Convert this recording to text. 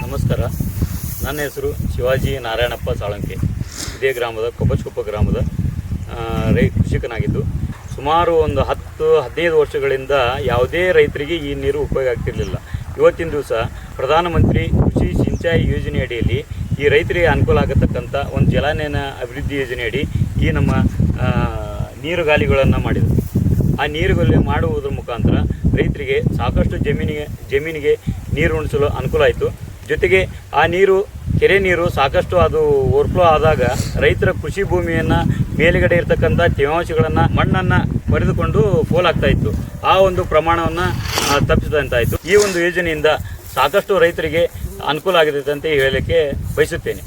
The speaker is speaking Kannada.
ನಮಸ್ಕಾರ. ನನ್ನ ಹೆಸರು ಶಿವಾಜಿ ನಾರಾಯಣಪ್ಪ ಸಾಳಂಕೆ. ಇದೇ ಗ್ರಾಮದ ಕೊಬ್ಬಚ್ಕೊಪ್ಪ ಗ್ರಾಮದ ಕೃಷಿಕನಾಗಿದ್ದು ಸುಮಾರು ಒಂದು 10-15 ವರ್ಷಗಳಿಂದ ಯಾವುದೇ ರೈತರಿಗೆ ಈ ನೀರು ಉಪಯೋಗ ಆಗ್ತಿರಲಿಲ್ಲ. ಇವತ್ತಿನ ದಿವಸ ಪ್ರಧಾನಮಂತ್ರಿ ಕೃಷಿ ಸಿಂಚಾಯಿ ಯೋಜನೆ ಅಡಿಯಲ್ಲಿ ಈ ರೈತರಿಗೆ ಅನುಕೂಲ ಆಗತಕ್ಕಂಥ ಒಂದು ಜಲಾನಯನ ಅಭಿವೃದ್ಧಿ ಯೋಜನೆಯಡಿ ಈ ನಮ್ಮ ನೀರುಗಾಲಿಗಳನ್ನು ಮಾಡಿದರು. ಆ ನೀರುಗಾಲಿ ಮಾಡುವುದರ ಮುಖಾಂತರ ರೈತರಿಗೆ ಸಾಕಷ್ಟು ಜಮೀನಿಗೆ ನೀರು ಉಣಿಸಲು ಅನುಕೂಲ ಆಯಿತು. ಜೊತೆಗೆ ಆ ನೀರು ಕೆರೆ ನೀರು ಸಾಕಷ್ಟು ಅದು ಓವರ್ಫ್ಲೋ ಆದಾಗ ರೈತರ ಕೃಷಿ ಭೂಮಿಯನ್ನು ಮೇಲುಗಡೆ ಇರತಕ್ಕಂಥ ತೇವಾಂಶಗಳನ್ನು ಮಣ್ಣನ್ನು ಪಡೆದುಕೊಂಡು ಪೋಲಾಗ್ತಾ ಇತ್ತು. ಆ ಒಂದು ಪ್ರಮಾಣವನ್ನು ತಪ್ಪಿಸಿದಂತಾಯಿತು. ಈ ಒಂದು ಯೋಜನೆಯಿಂದ ಸಾಕಷ್ಟು ರೈತರಿಗೆ ಅನುಕೂಲ ಆಗಿದೆ ಅಂತ ಹೇಳಲಿಕ್ಕೆ ಬಯಸುತ್ತೇನೆ.